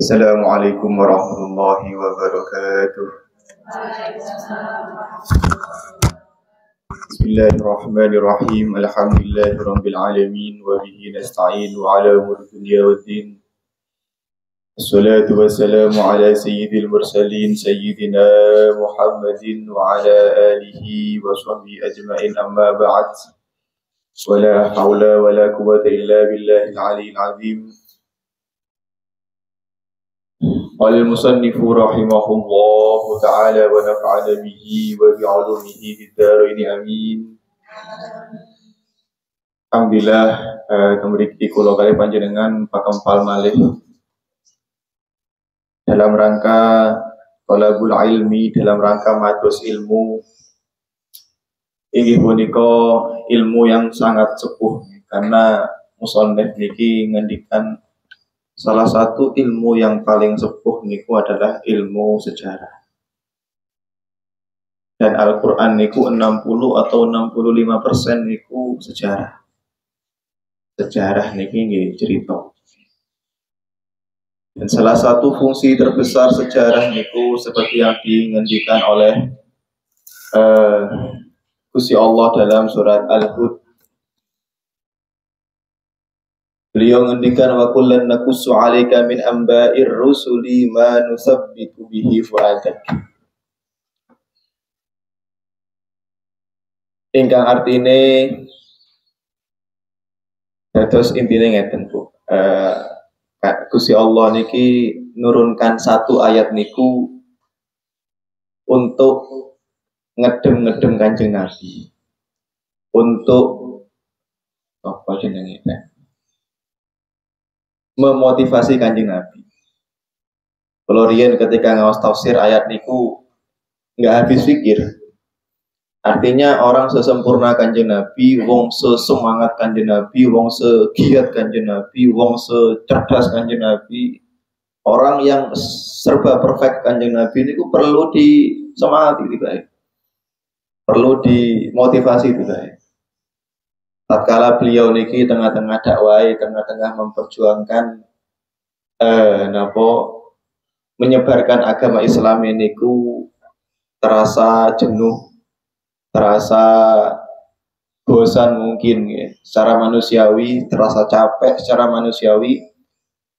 Assalamualaikum warahmatullahi wabarakatuh. Bismillahirrahmanirrahim. Alhamdulillahirabbil alamin wa bihi nasta'in wa ala umuri dunya waddin. Wassalatu wassalamu ala sayyidil mursalin sayyidina Muhammadin wa ala alihi wa sahbihi ajma'in, amma ba'd. Wala hawla wala quwwata illa billahil aliyyil azim. Qala al-musannifu rahimahullahu ta'ala wa nafa'ana bihi wa bi'ulumihi fid-dharain amin. Alhamdulillah, mriki kula kali panjenengan pakempal malih dalam rangka thalabul ilmi, dalam rangka mados ilmu. Inggih punika ilmu yang sangat sepuh, karena musannif niki ngendikan salah satu ilmu yang paling sepuh niku adalah ilmu sejarah. Dan Al-Quran niku 60 atau 65% niku sejarah. Sejarah niki nggih cerita. Dan salah satu fungsi terbesar sejarah niku seperti yang dingendikan oleh Gusti Allah dalam surat Al-Hud. Beliau ngendikan wa kullan naqussu 'alaika min amba'ir rusuli ma nusabbitu bihi fu'adak. Ingkang artine terus intine ngeten Bu. Gusti Allah niki nurunkan satu ayat niku untuk ngedem-ngedem Kanjeng Nabi. Untuk apa jenenge? Memotivasi Kanjeng Nabi. Kalau riyen ketika ngawas tafsir ayat niku nggak habis pikir. Artinya orang sesempurna Kanjeng Nabi, wong sesemangat Kanjeng Nabi, wong segiat Kanjeng Nabi, wong secerdas Kanjeng Nabi, orang yang serba perfect Kanjeng Nabi niku perlu disemangati tiba-tiba. Perlu dimotivasi tiba-tiba. Tatkala beliau niki tengah-tengah dakwah, tengah-tengah memperjuangkan menyebarkan agama Islam ini ku terasa jenuh, terasa bosan mungkin ya. Secara manusiawi, terasa capek secara manusiawi.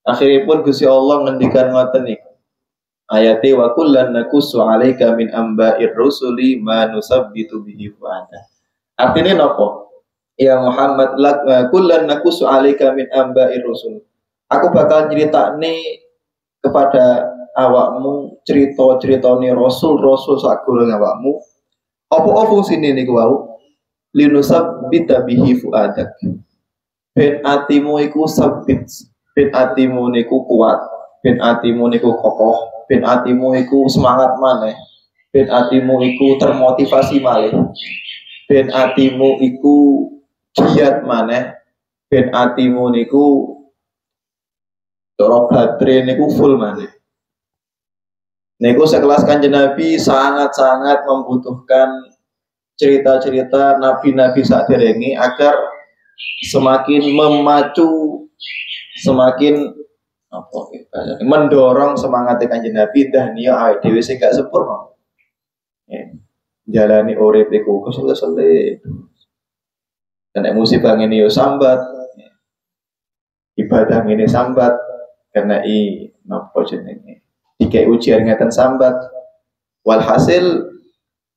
Akhirnya pun Gusti Allah ngendikan ngoten niku. Ayate wa kullan naqussu 'alaika min amba'ir rusuli ma nusabbitu bihi fu'adak. Artinya napa? Ya Muhammad, kullan naqussu 'alaika min amba'ir rusul. Aku bakal nyeritakne kepada awakmu cerita-ceritane rasul-rasul sagolong awakmu. Apa fungsine niku wau? Linusabbita bihi fuadak. Ben atimu iku sabit, ben atimu niku kuat, ben atimu niku kokoh, ben atimu iku semangat maneh, ben atimu iku termotivasi malih, ben atimu iku giat maneh, ben atimu niku cara baterai niku full maneh. Niku sekelas Kanjeng Nabi sangat-sangat membutuhkan cerita-cerita nabi-nabi saderenge agar semakin memacu, semakin mendorong semangat Kanjeng Nabi dah niya awake dhewe sing gak sempurna. Jalani urip iku kesel-kesele. Nek musibah ngene yo sambat. Ibadah ngene sambat, karena napa jenenge? Dikai ujian ngeten sambat. Walhasil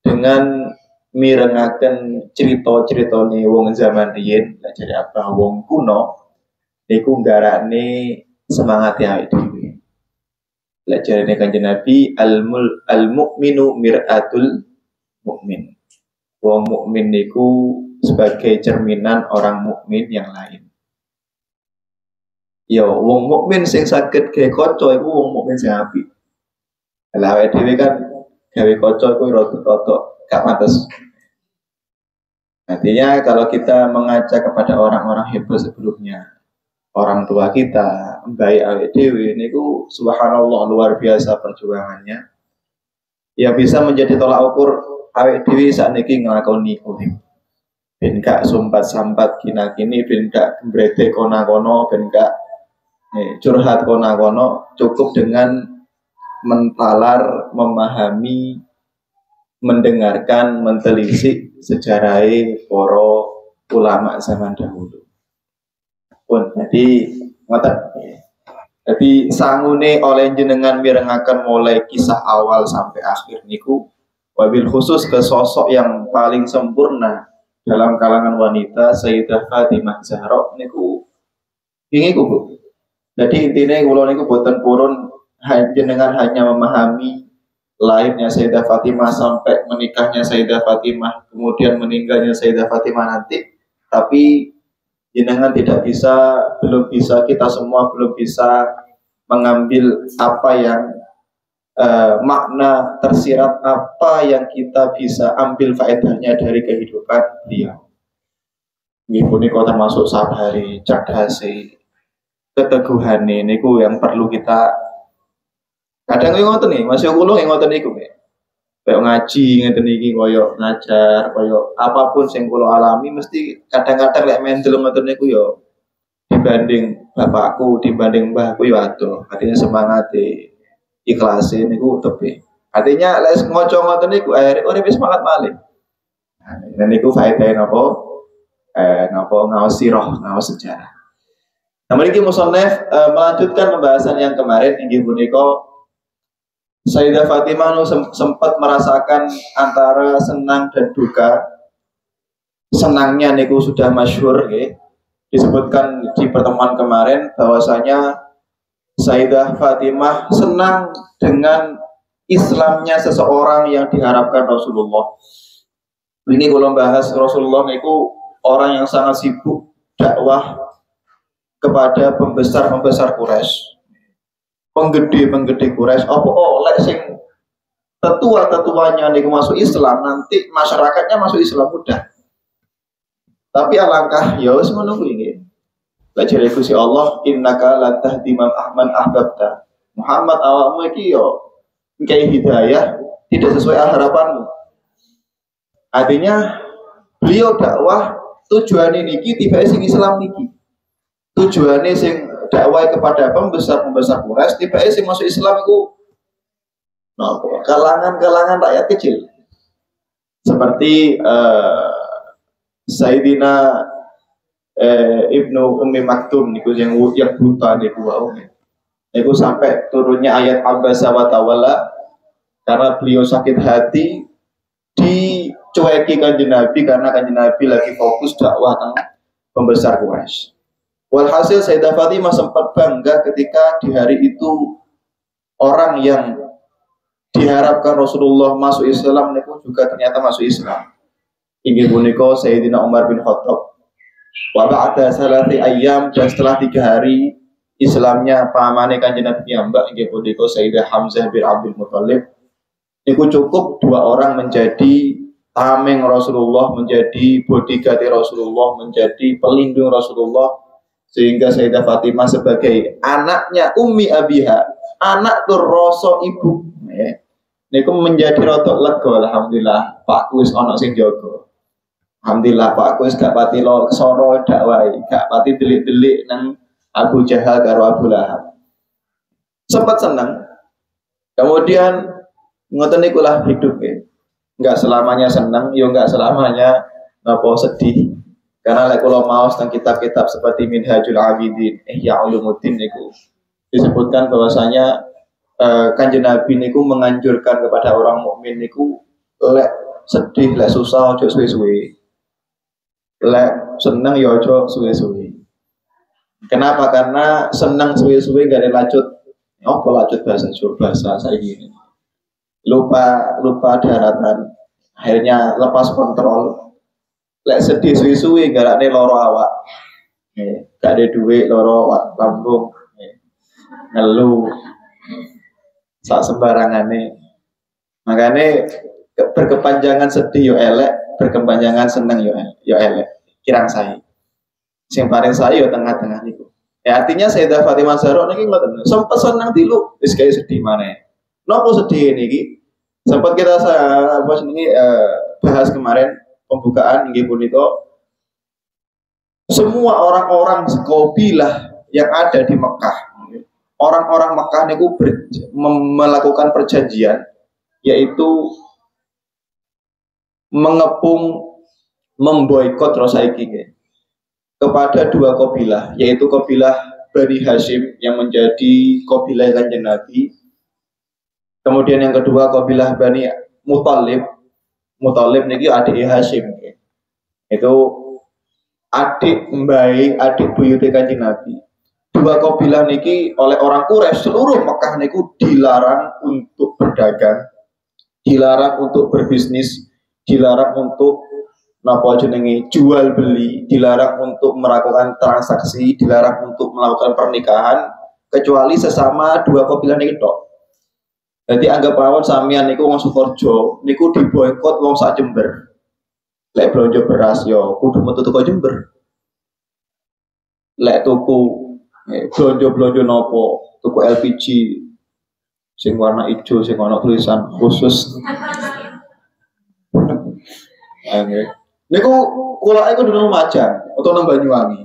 dengan mirengaken cerita-ceritane wong zaman riyin, jare apa wong kuno niku nggarane semangat awake dhewe. Lah jarene Kanjeng Nabi al-mu'minu mir'atul mukmin. Wong mukmin niku sebagai cerminan orang mukmin yang lain. Ya, wong mukmin sing saged gawe kaca iku wong mukmin sing apik. Lah awake dhewe kan gawe kaca iku rada-rada gak pantes. Artinya kalau kita mengaca kepada orang-orang hebat sebelumnya, orang tua kita, mbak awake dhewe niku subhanallah luar biasa perjuangannya. Ya bisa menjadi tolak ukur awake dhewe sakniki nglakoni urip. Ben gak sumbat-sambat kina-kini, ben gak gembrete kono-kono, ben gak curhat kono-kono cukup dengan mentalar, memahami, mendengarkan, mentelisik sejarah para ulama zaman dahulu. Pun jadi ngoten. Jadi sangune oleh jenengan mirengaken mulai kisah awal sampai akhir niku wabil khusus ke sosok yang paling sempurna dalam kalangan wanita Sayyidah Fatimah Zahra niku ingin Bu. Jadi intinya kula niku boten purun jenengan hanya memahami lahirnya Sayyidah Fatimah sampai menikahnya Sayyidah Fatimah, kemudian meninggalnya Sayyidah Fatimah nanti, tapi jenengan belum bisa, kita semua belum bisa mengambil apa yang makna tersirat, apa yang kita bisa ambil faedahnya dari kehidupan beliau. Nggih punika termasuk sabari, cerdasi, keteguhane niku yang perlu kita kadang ngoten nih, masih kula ngoten niku nggih. Kayak ngaji ngeten iki koyo ngajar, koyo apapun sing kula alami mesti kadang-kadang lek mendel ngoten niku yo dibanding bapakku, dibanding mbahku yo adoh. Artinya semangat ikhlasin niku tepi. Artinya lek ngoco ngoten niku akhire urip semangat malih. Nah niku faedahe napa? Napa ngaos sirah, ngaos sejarah. Nah mriki musannaf melanjutkan pembahasan yang kemarin inggih punika Sayyidah Fatimah sempat merasakan antara senang dan duka. Senangnya niku sudah masyhur ya. Disebutkan di pertemuan kemarin bahwasanya Sayyidah Fatimah senang dengan Islamnya seseorang yang diharapkan Rasulullah. Ini kalau bahas Rasulullah niku orang yang sangat sibuk dakwah kepada pembesar-pembesar Quraisy. Penggede Quraisy apa oleh sing tetua-tetuanya niku masuk Islam, nanti masyarakatnya masuk Islam mudah. Tapi alangkah ya wis ngono kuwi nggih. La jare Gusti Allah innaka la tahdi man ahbabta. Muhammad awakmu iki yo ngkai hidayah tidak sesuai harapanmu. Artinya beliau dakwah tujuane niki tiba sing Islam niki. Tujuane sing dakwah kepada pembesar-pembesar Quraisy tiba-tiba sing masuk Islam itu kalangan-kalangan rakyat kecil seperti Sayyidina Ibnu Ummi Maktum niku yang buta niku wae. Niku sampai turunnya ayat Abasa wa Tawalla karena beliau sakit hati dicueki Kanjeng Nabi karena Kanjeng Nabi lagi fokus dakwah tentang pembesar Quraisy. Walhasil Sayyidah Fatimah sempat bangga ketika di hari itu orang yang diharapkan Rasulullah masuk Islam niku juga ternyata masuk Islam. Inggih punika Sayyidina Umar bin Khattab. Wa ba'da salati ayyam, dan setelah 3 hari Islamnya pamane Kanjeng Nabi piyambak inggih punika Sayyidah Hamzah bin Abdul Muthalib. Niku cukup 2 orang menjadi tameng Rasulullah, menjadi bodyguard Rasulullah, menjadi pelindung Rasulullah. Sehingga Sayyidah Fatimah sebagai anaknya Ummi Abiha, anak turroso ibu, niku menjadi rotok lega. Alhamdulillah Pak Kuis ono sing jaga. Alhamdulillah Pak Kuis gak pati lo soro dakwai, gak pati delik-delik nang Abu Jahal karo Abu Lahab. Sempat senang. Kemudian ngoten niku lah hidup ya. Enggak selamanya senang, yo enggak selamanya napa sedih. Karena lek kula maos tentang kitab-kitab seperti Minhajul Abidin, Ihya Ulumuddin niku disebutkan bahwasanya Kanjeng Nabi niku menganjurkan kepada orang mukmin niku lek sedih, lek susah aja suwe-suwe. Lek seneng ya aja suwe-suwe. Kenapa? Karena senang suwe-suwe gak ada lanjut. Apa lanjut bahasa saiki. Lupa daratan. Akhirnya lepas kontrol. Lek sedih suwi-suwi garane loro awak. Gak ada duit loro lambung. Ngeluh. Sak sembarangane. Makane berkepanjangan sedih yo elek, berkepanjangan seneng yo elek. Kirang sae. Sing paling sae yo tengah-tengah niku. Ya artinya Sayyidah Fatimah Zahra niki ngoten. Sempat seneng tilu wis gawe sedih maneh. Napa sedih niki? Sempat kita bahas kemarin pembukaan inggih punika semua orang-orang kabilah yang ada di Mekah. Orang-orang Mekah niku melakukan perjanjian, yaitu mengepung, memboikot Rasaiki kepada dua kabilah, yaitu kabilah Bani Hashim yang menjadi kabilah Kanjeng Nabi. Kemudian yang kedua kabilah Bani Muthalib. Muthalib niki adik Hashim. Itu adik mbay, adik buyute Kanjeng Nabi. Dua kabilah niki oleh orang Quraisy seluruh Mekah niku dilarang untuk berdagang, dilarang untuk berbisnis, dilarang untuk napa jenenge jual beli, dilarang untuk melakukan transaksi, dilarang untuk melakukan pernikahan kecuali sesama dua kabilah niki tok. Jadi anggap mawon sampeyan niku wong Sukorejo niku diboikot wong sak Jember. Lek blonjo beras yo kudu metu teko Jember. Lek tuku blonjo nopo, tuku LPG sing warna hijau, sing ana tulisan khusus. Niku kula iku dulu Lumajang atau nang Banyuwangi.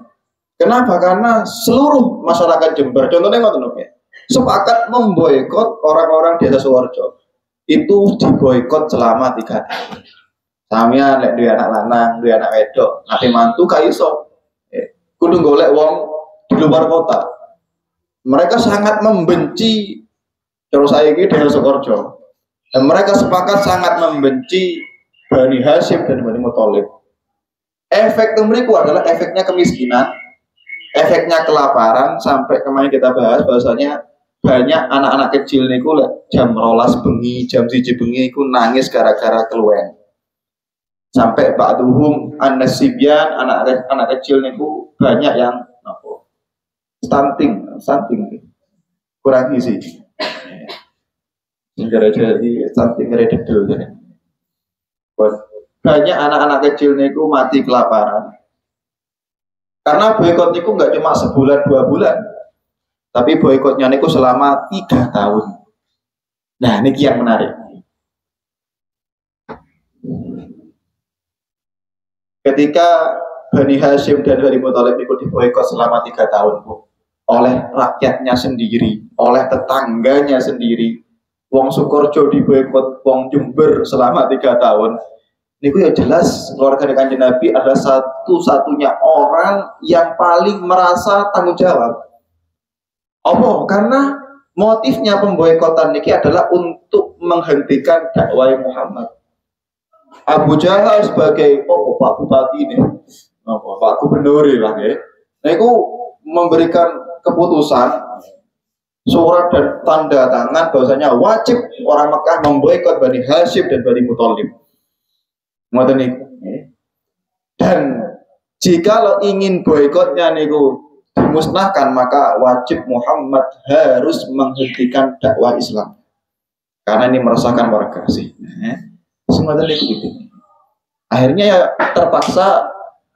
Kenapa? Karena seluruh masyarakat Jember, contohnya ngoten nggih, sepakat memboikot orang-orang di atas Sukorejo. Itu diboikot selama 3 tahun. Sampeyan lek duwe anak lanang, duwe anak wedok, ate mantu ka iso. Kudu golek wong di luar kota. Mereka sangat membenci terus saiki di Sukorejo. Dan mereka sepakat sangat membenci Bani Hashim dan Bani Muthalib. Efek mereka adalah efeknya kemiskinan, efeknya kelaparan, sampai kemarin kita bahas bahwasanya banyak anak-anak kecil niku jam 12 bengi, jam 1 bengi iku nangis gara-gara keluwen. Sampai ba'duhum an-nasibyan, anak kecil niku banyak yang stunting, kurang gizi. Jadi stunting rededel. Banyak anak-anak kecil niku mati kelaparan. Karena boikot niku nggak cuma sebulan 2 bulan, tapi boikotnya niku selama 3 tahun. Nah, ini yang menarik. Ketika Bani Hashim dan Bani Muthalib niku diboikot selama 3 tahun, Bu, oleh rakyatnya sendiri, oleh tetangganya sendiri. Wong Sukorejo diboikot wong Jember selama 3 tahun. Niku ya jelas keluarga Kanjeng Nabi adalah satu-satunya orang yang paling merasa tanggung jawab. Apa? Karena motifnya pemboikotan niki adalah untuk menghentikan dakwah Muhammad. Abu Jahal sebagai Pak Bupati ini, Pak Gubernur lah ya. Niku memberikan keputusan surat dan tanda tangan bahwasanya wajib orang Mekah memboikot Bani Hashim dan Bani Muthalib. Dan jikalau ingin boikotnya niku dimusnahkan, maka wajib Muhammad harus menghentikan dakwah Islam karena ini meresahkan warga sih. Semua gitu. Akhirnya ya terpaksa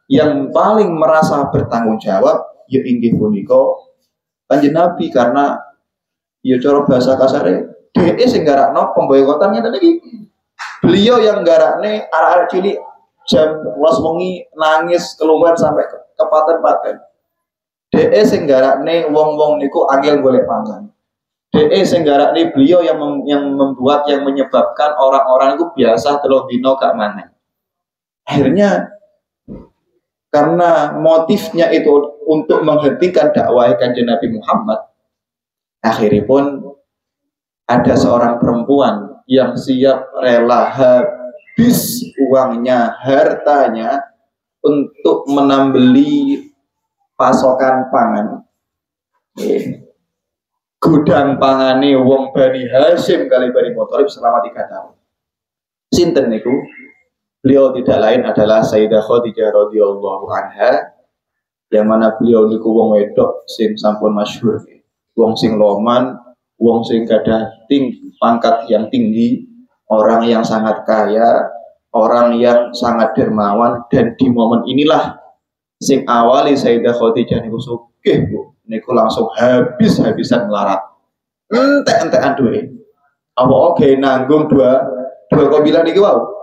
yang paling merasa bertanggung jawab ya inggih punika Kanjeng Nabi, karena ya cara bahasa kasare dhewe sing garakno pemboikotannya tadi. Beliau yang garakne arek-arek cilik jam 12 wengi nangis keluar sampai ke paten-paten. DE sing garakne wong-wong niku angel golek pangan. DE sing garakne beliau yang membuat, yang menyebabkan orang-orang itu biasa telung dino gak maneh. Akhirnya karena motifnya itu untuk menghentikan dakwah Kanjeng Nabi Muhammad, akhirnya pun ada seorang perempuan yang siap rela habis uangnya, hartanya untuk menambeli pasokan pangan. Gudang pangane wong Bani Hashim kali Bani Muthalib selama 3 tahun. Sinten niku? Beliau tidak lain adalah Sayyidah Khadijah radhiyallahu anha, yang mana beliau niku wong wedok sing sampun masyhur, wong sing loman, wong sing gadah pangkat yang tinggi, orang yang sangat kaya, orang yang sangat dermawan. Dan di momen inilah sing awali Sayyidah Khadijah niku sugih, Bu. Niku langsung habis-habisan melarat. Entek-entekan duwe. Apa oke nanggung dua kabilah niki wau.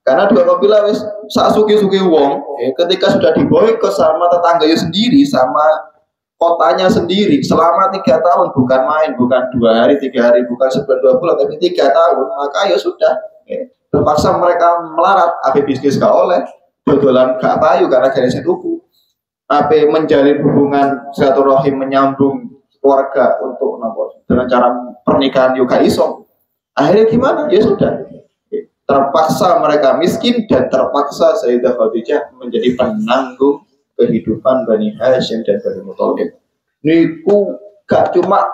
Karena dua kabilah wis sak sugi-sugi wong, ketika sudah diboikot sama tetangganya sendiri, sama kotanya sendiri selama 3 tahun, bukan main, bukan 2 hari, 3 hari, bukan sebulan 2 bulan, tapi 3 tahun, maka ya sudah. Terpaksa mereka melarat, apa bisnis gak oleh, dodolan gak payu karena garisnya tuku, apa menjalin hubungan silaturahim, menyambung keluarga untuk dengan cara pernikahan juga iso. Akhirnya gimana? Ya sudah. Terpaksa mereka miskin dan terpaksa Sayyidah Khadijah menjadi penanggung kehidupan Bani Hashim dan Bani Muthalib. Niku gak cuma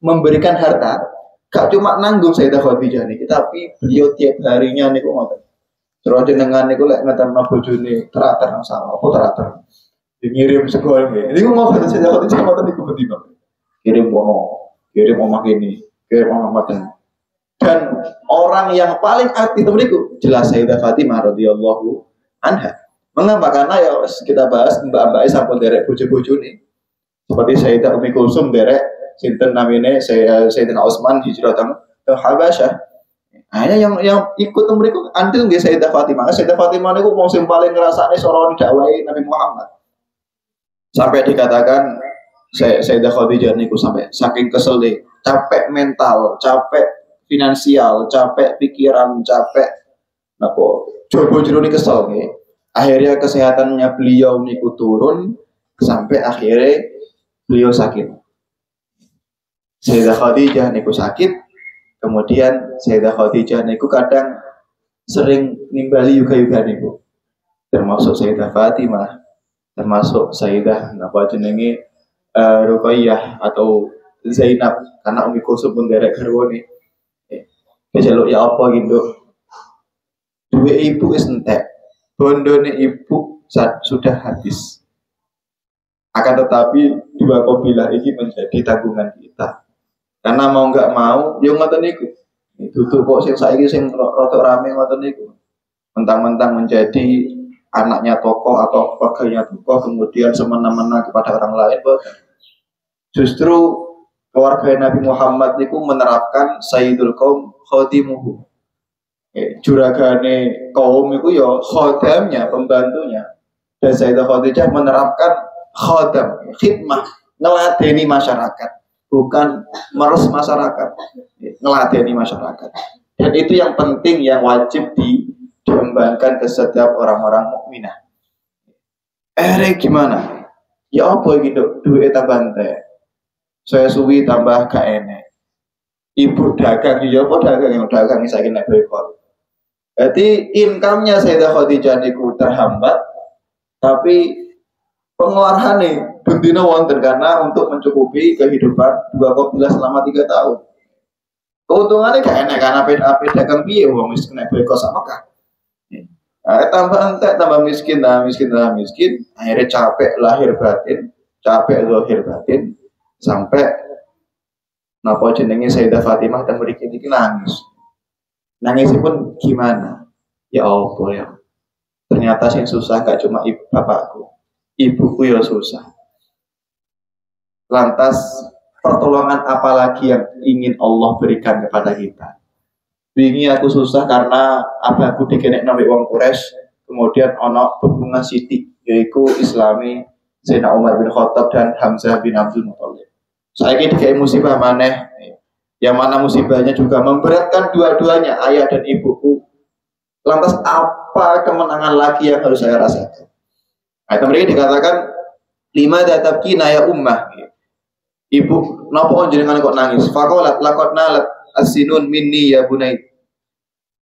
memberikan harta, gak cuma nanggung Sayyidah Khadijah nih, tapi beliau tiap harinya niku ngoten. Terus jenengan niku lek ngeterno bojone teratur nang sama, apa teratur. Dikirim segol nggih. Niku ngoten Sayyidah Khadijah ngoten niku bendina. Kirim omah ini, kirim omah maten. Dan orang yang paling aktif itu jelas Sayyidah Fatimah radhiyallahu anha. Mengapa? Karena ya kita bahas mbak-mbak sampun derek bojo-bojo nih. Seperti Sayyidah Ummi Kulsum derek sinten namine Sayyidina Utsman hijrah ke Habasyah. Hanya yang ikut mereka andil nggih Sayyidah Fatimah. Sayyidah Fatimah niku wong sing paling ngrasakne soron dakwai Nabi Muhammad. Sampai dikatakan Sayyidah Khadijah niku sampai saking kesel deh, capek mental, capek finansial, capek pikiran, capek napa coba jero kesel nih. Akhirnya kesehatannya beliau niku turun sampai akhirnya beliau sakit. Sayyidah Khadijah niku sakit, kemudian Sayyidah Khadijah niku kadang sering nimbali yuga-yuga niku. Termasuk Sayyidah Fatimah, termasuk Sayyidah napa jenenge Ruqayyah atau Zainab, karena Ummi Kulsum pun derek garwane. Keceluk ya apa gitu. Duit ibu wis entek. Bondone ibu sudah habis. Akan tetapi 2 kabilah ini menjadi tanggungan kita. Karena mau nggak mau, yo ngoten niku. Dudu kok sing saiki sing rada rame ngoten niku. Mentang-mentang menjadi anaknya tokoh atau keluarganya tokoh kemudian semena-mena kepada orang lain, boten. Justru keluarga Nabi Muhammad niku menerapkan Sayyidul Qaum khadimuhu. Juragane kaum itu ya khodamnya, pembantunya. Dan Sayyidah Khadijah menerapkan khodam, khidmah, ngeladeni masyarakat, bukan meres masyarakat, ngeladeni masyarakat. Dan itu yang penting, yang wajib dikembangkan ke setiap orang-orang mukminah. Gimana? Ya apa gitu, duit tambah entek. Saya suwi tambah gak enek. Ibu dagang, ya apa dagang yang dagang saya kena boykot. Jadi income-nya Sayyidah Khadijah niku terhambat, tapi pengeluarannya bendina wonten karena untuk mencukupi kehidupan 2 kabilah selama 3 tahun. Keuntungannya gak enek karena apa dagang piye wong miskin kena boykot sama kah. Tambah entek, tambah miskin, akhirnya capek lahir batin, capek zahir batin, sampai napa jenenge Sayyidah Fatimah dan mriki iki nangis. Nangisipun gimana? Ya Allah ya. Ternyata yang susah gak cuma bapakku, ibuku ya susah. Lantas pertolongan apa lagi yang ingin Allah berikan kepada kita? Wingi aku susah karena abahku dikenek nambah wong Quraisy, kemudian ono hubungan sidik yaitu Islami Sayyidina Umar bin Khattab dan Hamzah bin Abdul Muthalib. Saiki dikai musibah maneh, yang mana musibahnya juga memberatkan dua-duanya, ayah dan ibuku. Lantas apa kemenangan lagi yang harus saya rasakan? Ayat mereka dikatakan 5 databkina ya ummah. Ibu, napa jenengan kok nangis? Faqalat laqad nalat as-sinun minni ya bunai.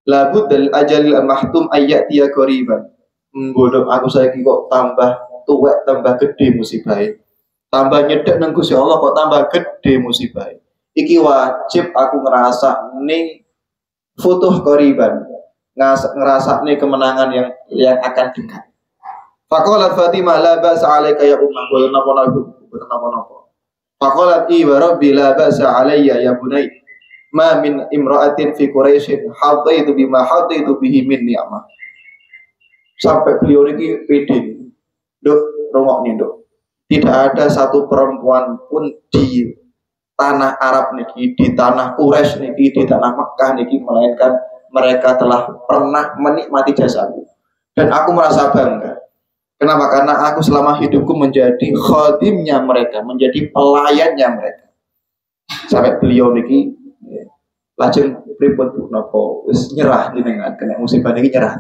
Labud dal ajalil mahtum ayyatiya qariban. Bodoh aku saiki kok tambah tuwek, tambah gede musibah. Tambah nyedek nang Gusti Allah kok tambah gede musibah. Iki wajib aku ngerasa nih futuh qariban. Ngerasa nih kemenangan yang akan dekat. Faqalat Fatimah la ba'sa 'alaika ya ummah wa napa-napa. Faqalat wa rabbi la ba'sa 'alayya ya bunai. Ma min imra'atin fi Quraisyin hadaitu bima hadaitu bihi min ni'mah. Sampai beliau ini pede. Dok, rungokne Dok. Tidak ada satu perempuan pun di tanah Arab niki, di tanah Quraisy niki, di tanah Mekah niki, melainkan mereka telah pernah menikmati jasaku. Dan aku merasa bangga. Kenapa? Karena aku selama hidupku menjadi khadimnya mereka, menjadi pelayannya mereka. Sampai beliau niki lajeng pripun napa wis nyerah jenengan kena musibah niki nyerah.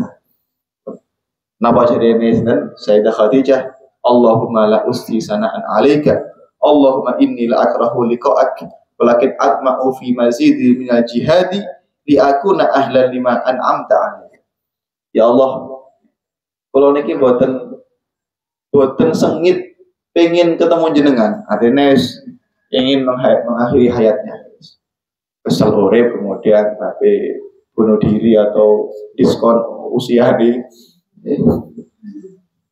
Napa jarene sinten Sayyidah Khadijah, Allahumma la usti sana'an 'alaika, Allahumma inni la akrahu liqa'ak, walakin atma'u fi mazidi minal jihadi li akuna ahlan lima an'amta 'alaika. Ya Allah, kula niki boten sengit pengen ketemu jenengan. Artinya ingin mengakhiri hayatnya. Kesel urip kemudian tapi bunuh diri atau diskon usia di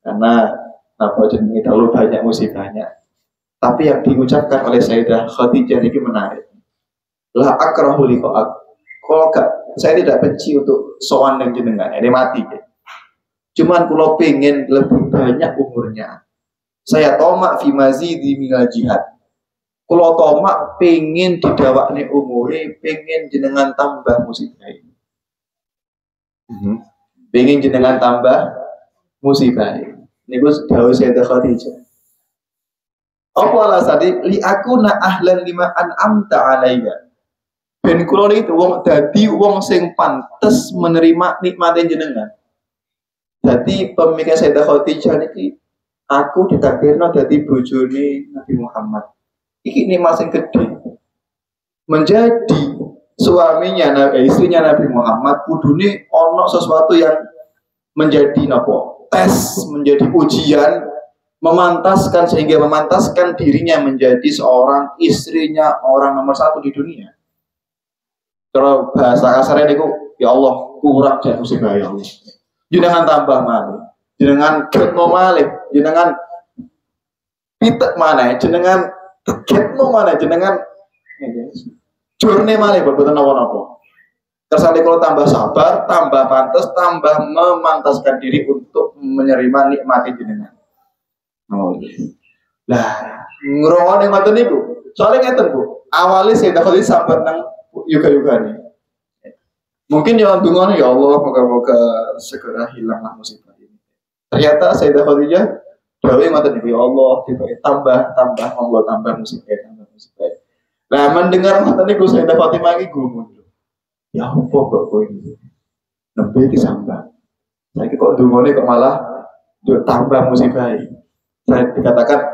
karena apa jenenge terlalu banyak musibahnya. Tapi yang diucapkan oleh Sayyidah Khadijah ini menarik. La akrahu liqa'ak. Kalau saya tidak benci untuk sowan dengan jenengan, ini mati. Cuman kalau pengen lebih banyak umurnya. Saya tomak fi mazidi minal jihad. Kalau tomak pengen didawakne umure, pengen jenengan tambah musibah ini. Pengen jenengan tambah musibah ini. Ini gue dawuh Sayyidah Khadijah. Apa alasan li akuna ahlan lima an'amta alayya. Ben kula niki wong dadi wong sing pantes menerima nikmate jenengan. Dadi pemikiran Sayyidah Khadijah niki aku ditakdirno dadi bojone Nabi Muhammad. Iki nikmat sing gedhe. Menjadi suaminya istrinya Nabi Muhammad kudune ono sesuatu yang menjadi napa? Tes, menjadi ujian, memantaskan sehingga memantaskan dirinya menjadi seorang istrinya orang nomor 1 di dunia. Kalau bahasa kasarnya niku, ya Allah, kurang jak musibah ya Allah. Jenengan tambah malih, jenengan ketno malih, jenengan pitek mana, jenengan ketno mana, jenengan jurne malih boten napa-napa. Kersane kalau tambah sabar, tambah pantas, tambah memantaskan diri untuk menerima nikmati jenengan. Oh, lah, ngrungokne ngoten niku. Soalnya ngeten, Bu. Awalnya saya dapat sambat nang yoga-yoga nih. Mungkin yang dungane ya Allah, moga-moga segera hilanglah musibah ini. Ternyata saya dapat aja dawuh ngoten niku, ya Allah, tambah monggo tambah musibah. Nah, mendengar ngoten niku saya dapat lagi gumun. Ya apa kok ini? Nembe iki sambat. Saiki kok dungane kok malah tambah musibah. Saya dikatakan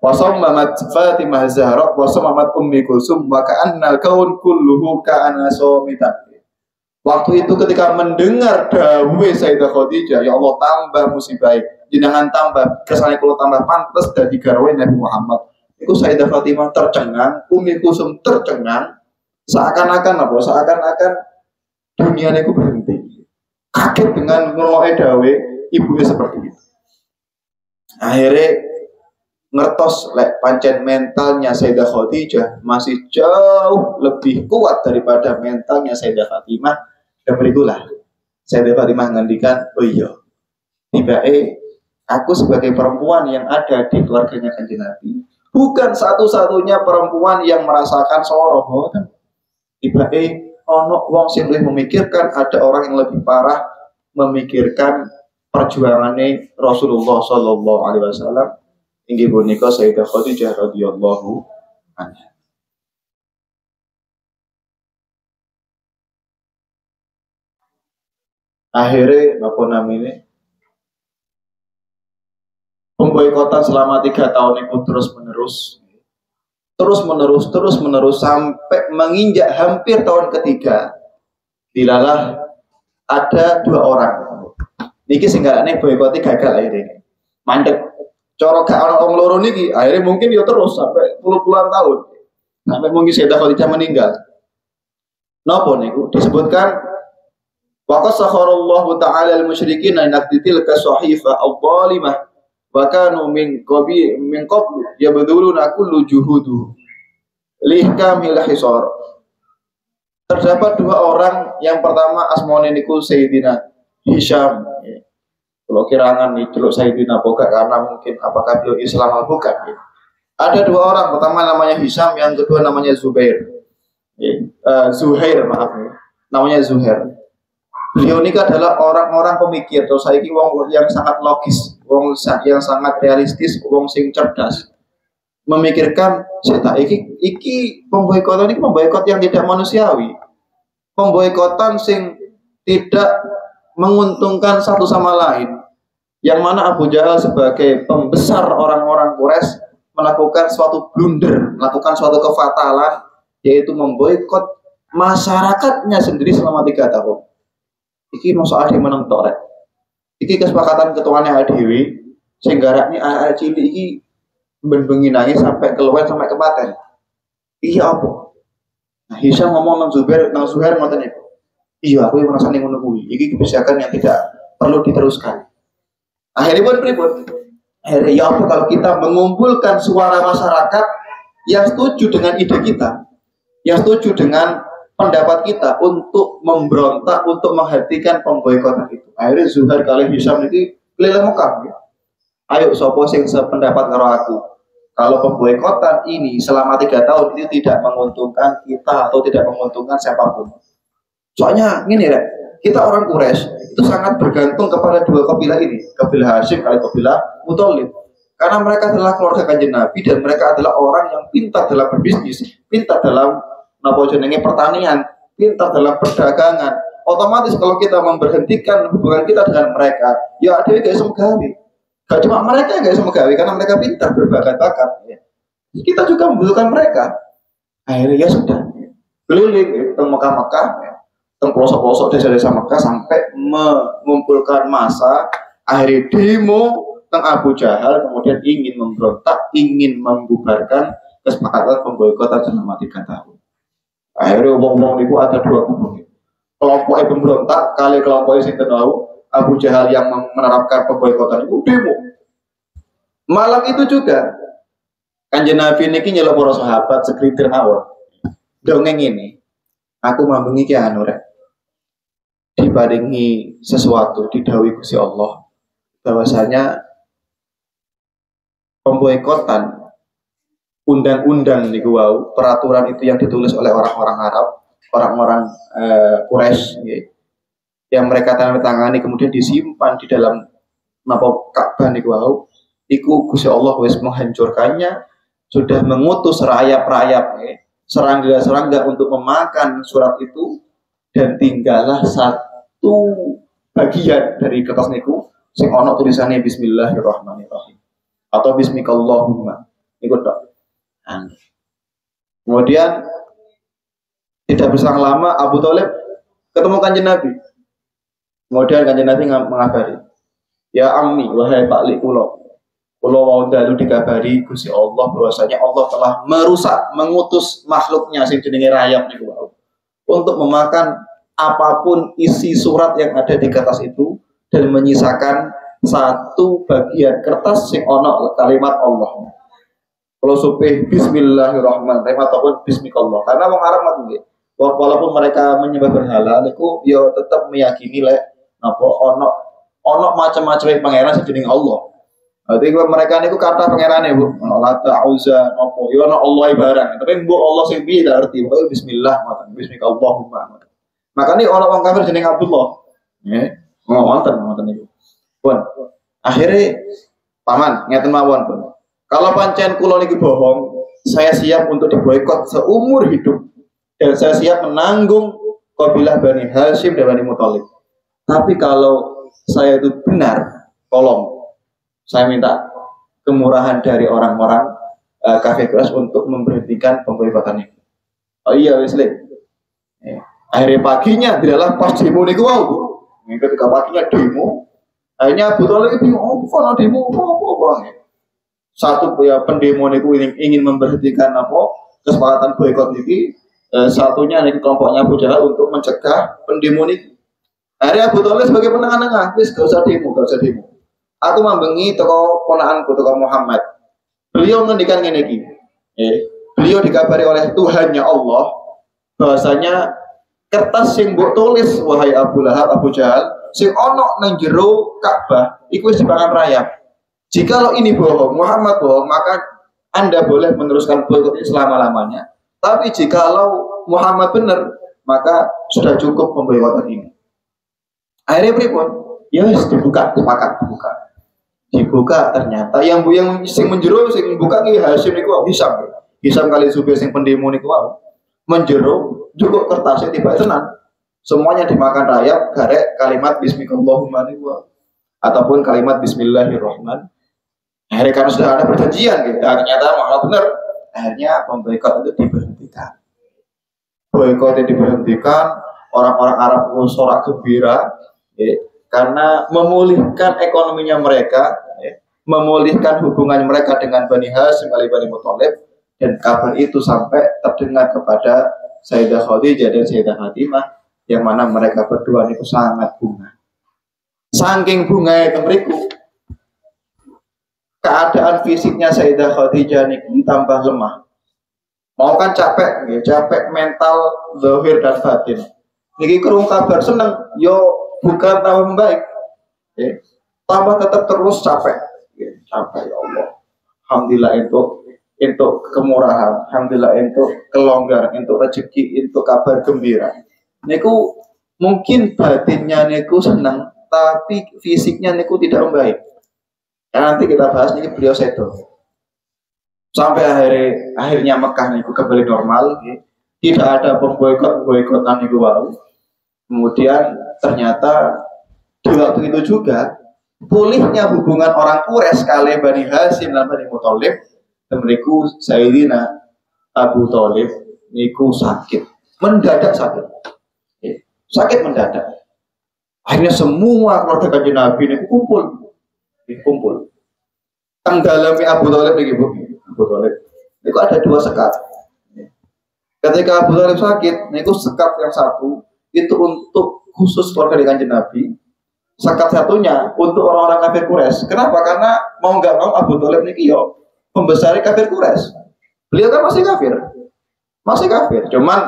wasam Muhammad Fatimah Zahra wasam Muhammad Ummi Kulsum wa ka'annal kaun kulluhu ka'ana somitan. Waktu itu ketika mendengar dawuh Sayyidah Khadijah, ya Allah tambah musibah, jenengan tambah, kersane kula tambah pantes dadi garwane Nabi Muhammad. Iku Sayyidah Fatimah tercengang, Ummi Kulsum tercengang, seakan-akan apa? Seakan-akan dunia niku berhenti. Kaget dengan ngrungokke dawuh ibunya seperti itu. Akhirnya ngertos lek pancen mentalnya Sayyidah Khadijah masih jauh lebih kuat daripada mentalnya Sayyidah Fatimah. Dan berikulah Sayyidah Fatimah ngendikan, oh iya, tiba-tiba aku sebagai perempuan yang ada di keluarganya Kanjeng Nabi bukan satu-satunya perempuan yang merasakan soroh. Tiba-tiba ono wong sing luwih memikirkan, ada orang yang lebih parah memikirkan perjuangannya Rasulullah Sallallahu Alaihi Wasallam. Inggih punika Sayyidah Khadijah radhiyallahu anha. Akhirnya apa namanya pemboikotan selama 3 tahun itu terus menerus sampai menginjak hampir tahun ketiga. Dilalah ada 2 orang. Niki singgarane boikoti gagal akhirnya. Mandek. Cara gak ana wong loro niki, akhirnya mungkin ya terus sampai puluhan tahun. Sampai mungkin Sayyidah Khadijah meninggal. Napa niku disebutkan waqad sakharallahu ta'ala al-musyrikin naqditil kasahifa al-zalimah wa kanu min qablu yabduluna kullu juhudu lihkamil hisar. Terdapat 2 orang, yang pertama asmane niku Sayyidina Hisham. Kalau kirangan nih celuk Sayyidina Boga karena mungkin apakah beliau Islam atau bukan. Ada 2 orang, pertama namanya Hisham, yang kedua namanya Zuhair. Zuhair, maaf ya. Namanya Zuhair. Beliau ini adalah orang-orang pemikir, atau saiki wong yang sangat logis, yang sangat realistis, wong sing cerdas, memikirkan seta iki pemboikotan ini pemboikot yang tidak manusiawi, pemboikotan sing tidak menguntungkan satu sama lain, yang mana Abu Jahal sebagai pembesar orang-orang Quraisy melakukan suatu blunder, melakukan suatu kefatalan, yaitu memboikot masyarakatnya sendiri selama 3 tahun. Iki masuk ade meneng tok rek. Iki kesepakatan ketuanya ADW sehingga raknya AR cilik iki ben-bengi nangis sampai keluar sampai kepaten. Iya apa? Nah, Hisham ngomong nang Zubair ngoten niku. Iya, aku yang merasani ngono kuwi. Iki kebijakan yang tidak perlu diteruskan. Akhirnya pun pripun? Akhirnya ya apa kalau kita mengumpulkan suara masyarakat yang setuju dengan ide kita, yang setuju dengan pendapat kita untuk memberontak, untuk menghentikan pemboikotan itu. Akhirnya Zuhair kali Hisham ini keliling Mekah. Ya. Ayo sopo sing sependapat karo aku. Kalau pemboikotan ini selama 3 tahun itu tidak menguntungkan kita atau tidak menguntungkan siapapun. Soalnya gini ya, kita orang Quraisy itu sangat bergantung kepada 2 kabilah ini, kabilah Hashim kali kabilah Muthalib. Karena mereka adalah keluarga Kanjeng Nabi dan mereka adalah orang yang pintar dalam berbisnis, pintar dalam pertanian, pintar dalam perdagangan. Otomatis kalau kita memberhentikan hubungan kita dengan mereka, ya ada yang gak semegawi. Gak cuma mereka yang gak semegawi karena mereka pintar berbakat-bakat. Kita juga membutuhkan mereka. Akhirnya ya sudah, keliling ke Mekah-Mekah, ke pelosok-pelosok desa-desa Mekah sampai mengumpulkan massa. Akhirnya demo tentang Abu Jahal, kemudian ingin memberontak, ingin membubarkan kesepakatan pemboikotan selama 3 tahun. Akhirnya ngomong itu ada 2 kubu. Kelompok pemberontak kali kelompok yang tahu Abu Jahal yang menerapkan pemboikotan itu demo. Malam itu juga Kanjeng Nabi niki nyelok para sahabat segelintir mawon. Dongeng ini, aku mambengi ki anu rek. Diparingi sesuatu didhawuhi Gusti Allah bahwasanya pemboikotan undang-undang niku wau, peraturan itu yang ditulis oleh orang-orang Arab, orang-orang Quraisy, yang mereka tangani kemudian disimpan di dalam Ka'bah niku wau, iku Gusti Allah wis menghancurkannya, sudah mengutus rayap-rayap, serangga-serangga untuk memakan surat itu, dan tinggallah satu bagian dari kertas niku sing ono tulisannya Bismillahirrahmanirrahim atau Bismikallahumma niku tok. Kemudian tidak berselang lama Abu Thalib ketemu Kanjeng Nabi. Kemudian Kanjeng Nabi mengabari, ya ammi, wahai Pak Lik kula wau dalu dikabari Gusti Allah bahwasanya Allah telah merusak, mengutus makhluknya sing jenenge rayap niku wau untuk memakan apapun isi surat yang ada di kertas itu dan menyisakan satu bagian kertas sing ono kalimat Allah. Kalau supih Bismillahirrahmanirrahim ataupun Bismillah, karena wong Arab nggih, walaupun mereka menyembah berhala, niku yo tetap meyakini lek napa ono macam-macam pangeran sejenis Allah. Berarti mereka niku kata pangerane Bu, ono Lata, Uzza, napa yo ono Allah barang, tapi mbok Allah sing piye gak arti, pokoke bismillah ngoten, Bismillahumma. Makane ono wong kafir jeneng Abdullah. Nggih, wonten niku. Pun akhirnya paman ngeten mawon pun. Kalau pancen kula niki bohong, saya siap untuk diboikot seumur hidup dan saya siap menanggung kabilah Bani Hashim dan Bani Muthalib. Tapi kalau saya itu benar, tolong saya minta kemurahan dari orang-orang kafir Quraisy untuk memberhentikan pemboikotan ini. Oh iya wis akhirnya paginya adalah pas demo niku wau. Ketika paginya demo, akhirnya Abu Thalib bingung, oh kok demo apa? Satu ya pendemo niku ingin memberhentikan kesepakatan boikot niki, satunya niki kelompoknya Abu Jahal untuk mencegah pendemo niki. Akhirnya Abu Thalib sebagai penengah-nengah, wis gak usah demo. Aku mambengi toko ponakanku toko Muhammad. Beliau ngendikan ngene iki. Beliau dikabari oleh Tuhannya Allah bahwasanya kertas sing mbok tulis wahai Abu Lahab, Abu Jahal, sing ono nang jero Ka'bah iku wis dipangan rayap. Jikalau ini bohong, Muhammad bohong, maka Anda boleh meneruskan boikot ini selama-lamanya. Tapi jikalau Muhammad benar, maka sudah cukup pemboikotan ini. Akhirnya pripun? Ya dibuka, sepakat dibuka. Dibuka ternyata yang sing menjero sing buka ki Hasyim niku Hisam. Hisam kali Zubair sing pendemo niku menjero cukup kertasnya tiba tenan. Semuanya dimakan rayap garek kalimat bismillahirrahmanirrahim niku ataupun kalimat bismillahirrahmanirrahim. Akhirnya karena sudah ada perjanjian gitu. Ternyata malah benar. Akhirnya pemboikot itu diberhentikan. Boikot itu diberhentikan, orang-orang Arab pun sorak gembira karena memulihkan ekonominya mereka, memulihkan hubungan mereka dengan Bani Hasyim kali Bani Muthalib, dan kabar itu sampai terdengar kepada Sayyidah Khadijah dan Sayyidah Fatimah, yang mana mereka berdua itu sangat bunga. Saking bunga itu mereka, keadaan fisiknya Sayyidah Khadijah ini tambah lemah. Mau kan capek, capek mental, zahir dan batin. Niki kerung kabar seneng, yo bukan tambah membaik, tambah tetap terus capek, capek ya Allah. Alhamdulillah untuk kemurahan, alhamdulillah untuk kelonggaran, untuk rezeki, untuk kabar gembira. Niku mungkin batinnya niku seneng, tapi fisiknya niku tidak membaik. Nanti kita bahas ini beliau sedo. Sampai akhirnya Mekah niku kembali normal, tidak ada pemboikotan niku baru. Kemudian ternyata di waktu itu juga pulihnya hubungan orang Quraisy kali Bani Hasyim dan Bani Muthalib, mereka Sayyidina Abu Thalib niku sakit, mendadak sakit mendadak. Akhirnya semua keluarga Kanjeng Nabi niku kumpul. Tenggalami Abu Thalib niki Bu. Abu Thalib itu ada 2 sekat. Ketika Abu Thalib sakit, niku sekat yang satu itu untuk khusus keluarga Kanjeng Nabi. Sekat satunya untuk orang-orang kafir Quraisy. Kenapa? Karena mau nggak mau Abu Thalib niki yo membesari kafir Quraisy. Beliau kan masih kafir. Cuman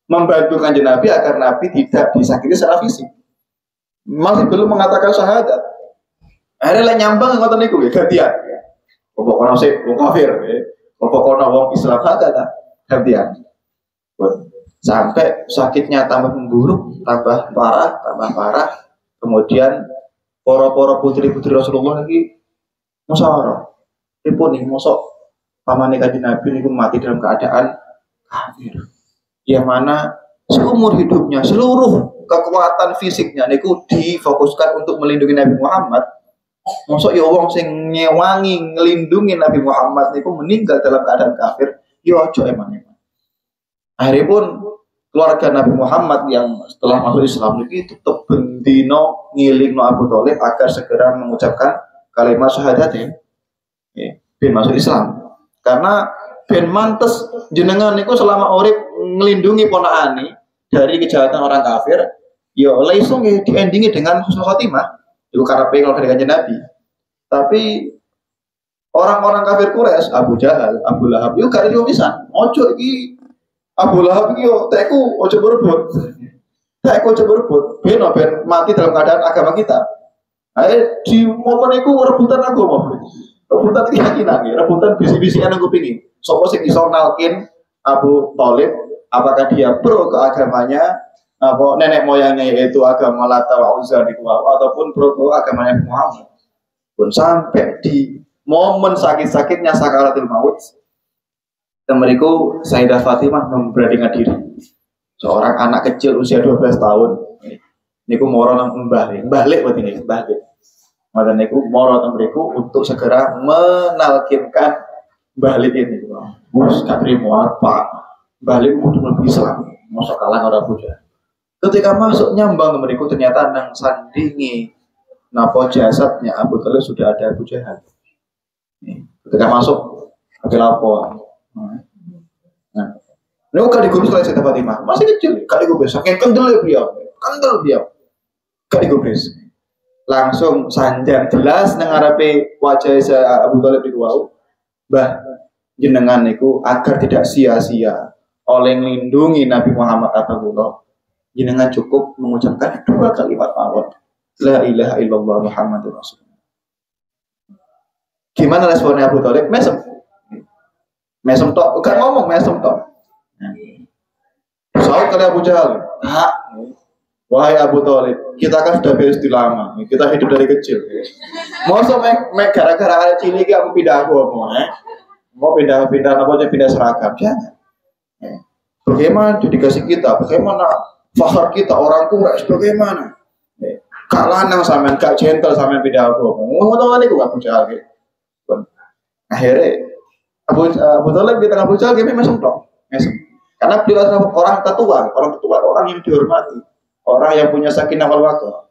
membantu Kanjeng Nabi agar Nabi tidak disakiti secara fisik. Masih belum mengatakan syahadat. Akhirnya nyambang ngoten niku gantian. Pokoknya sih wong kafir, pokoknya wong Islam kata gantian. Sampai sakitnya tambah memburuk, tambah parah. Kemudian para putri-putri Rasulullah lagi musyawarah. Pripun nih mosok pamane Kanjeng Nabi niku mati dalam keadaan kafir. Yang mana seumur hidupnya seluruh kekuatan fisiknya niku difokuskan untuk melindungi Nabi Muhammad. Mosok ya wong sing ngewangi ngelindungi Nabi Muhammad niku meninggal dalam keadaan kafir, yo aja eman. Akhirnya pun keluarga Nabi Muhammad yang setelah masuk Islam niki tetap bendino ngilingno Abu Thalib agar segera mengucapkan kalimat syahadat ben masuk Islam. Karena ben mantes jenengan niku selama urip ngelindungi ponakane dari kejahatan orang kafir, yo langsung diendingi dengan husnul khotimah. Itu karena pengen dari Kanjeng Nabi. Tapi orang-orang kafir Quraisy, Abu Jahal, Abu Lahab, itu gak ada yang bisa. Ojo iki Abu Lahab iki yo teku ojo berebut. Teku ojo berebut. Ben mati dalam keadaan agama kita. Ayo di momen itu rebutan agama. Rebutan keyakinan, rebutan bisi-bisian aku pingin. Sopo sing iso nalkin Abu Thalib, apakah dia pro ke agamanya? Apa nenek moyangnya yaitu agama Lata wa Uzza ataupun pro agamanya Muhammad. Pun sampai di momen sakit-sakitnya sakaratul maut, temeriku Sayyidah Fatimah memberanikan diri. Seorang anak kecil usia 12 tahun. Niku moro nang balik buat ini, balik. Maka niku moro temeriku untuk segera menalkinkan balik ini. Mus katrimo apa? Balik kudu lebih Islam. Mosok kalah ora bujang. Ketika masuk nyambang mereka ternyata nang sandingi napa jasadnya Abu Thalib sudah ada Abu Jahal. Ketika masuk ada lapor. Ini kali digubris oleh Sayyidah Fatimah masih kecil, kali digubris saking kendel beliau, kali digubris. Langsung sanjang jelas nang ngarepe wajah Abu Thalib niku wau. Mbah jenengan niku agar tidak sia-sia oleh melindungi Nabi Muhammad Abdullah. Jenengan cukup mengucapkan 2 kalimat mawon. La ilaha illallah Muhammadur Rasulullah. Gimana responnya Abu Thalib? Mesem tok, bukan ngomong mesem tok. Saud kali Abu Jahal. Wahai Abu Thalib, kita kan sudah beres lama, kita hidup dari kecil. Masa mek gara-gara ada cilik kamu pindah agama, mau pindah apa aja pindah seragam, jangan. Bagaimana dedikasi kita, bagaimana fakhr kita, orang Quraisy bagaimana? Kak lanang sampean, kak gentle sampean pindah agama. Ngomong tahu niku Abu Jahal. Akhirnya Abu Thalib di tengah Abu Jahal memang sentok. Karena beliau adalah orang tetua, orang yang dihormati. Orang yang punya sakinah wal waqar.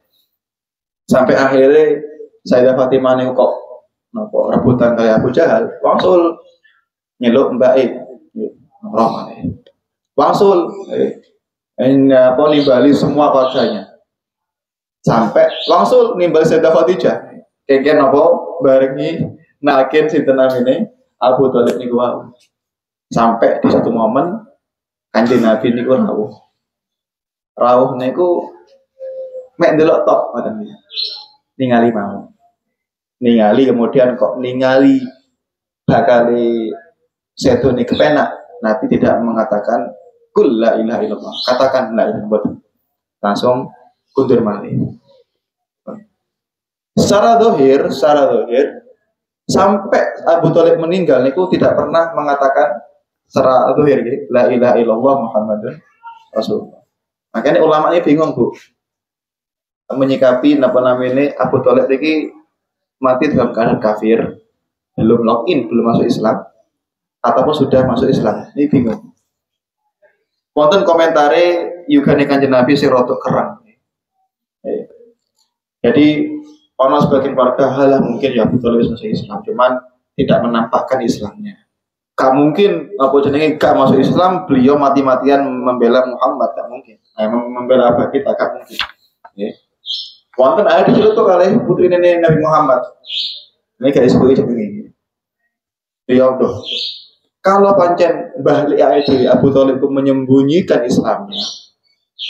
Sampai akhirnya Sayyidah Fatimah ini kok rebutan kayak Abu Jahal, langsung nyeluk Mbak Roman. Langsung nimbali semua keluarganya. Sampai langsung nimbali Sayyidah Fatimah. Kengken apa barengi nakin sinten namine Abu Thalib niku wae. Sampai di satu momen Kanjeng Nabi niku rawuh niku mek ndelok tok ngoten niku. Ningali mau. Ningali kemudian kok ningali bakale sedo niku kepenak. Nabi tidak mengatakan qul la ilaha illallah. Katakan la ilaha illallah. Langsung kundur malih. Secara dohir sampai Abu Thalib meninggal niku tidak pernah mengatakan secara dohir la ilaha illallah Muhammadun Rasulullah. Makanya ulama ini bingung Bu menyikapi apa namanya Abu Thalib ini mati dalam keadaan kafir, belum login, belum masuk Islam, ataupun sudah masuk Islam. Ini bingung. Wonten komentare yugane Kanjeng Nabi sing rada kerang. Jadi ono sebagian warga halah mungkin ya Abu Thalib masuk Islam, cuman tidak menampakkan Islamnya. Gak mungkin apa jenenge gak masuk Islam, beliau mati-matian membela Muhammad, gak mungkin. Membela apa kita gak mungkin. Ya. Wonten ada dicelutuk kali putri nenek Nabi Muhammad. Ini gak disebut jenenge. Beliau doh. Kalau pancen Mbah Li Abu Thalib menyembunyikan Islamnya,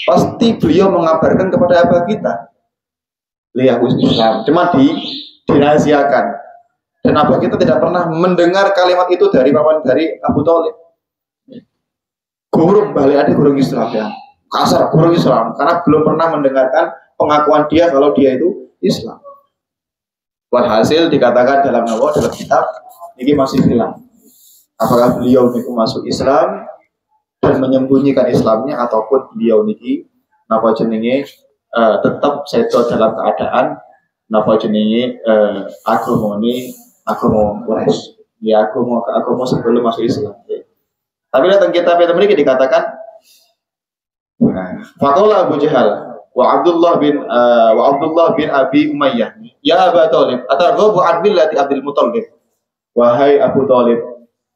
pasti beliau mengabarkan kepada abah kita. Li aku Islam, cuma dirahasiakan. Dan abah kita tidak pernah mendengar kalimat itu dari Abu Thalib. Gurung balik ada gurung Islam ya, kasar gurung Islam karena belum pernah mendengarkan pengakuan dia kalau dia itu Islam. Walhasil dikatakan dalam kitab ini masih hilang. Apakah beliau itu masuk Islam dan menyembunyikan Islamnya ataupun beliau niki napa jenenge tetap seto dalam keadaan napa jenenge agama Quraisy. Ya agama sebelum masuk Islam. Tapi datang kitab yang memiliki dikatakan Faqala Abu Jahal wa Abdullah bin Abi Umayyah ya Abu Thalib atarghabu an millati Abdul Muthalib. Wahai Abu Thalib,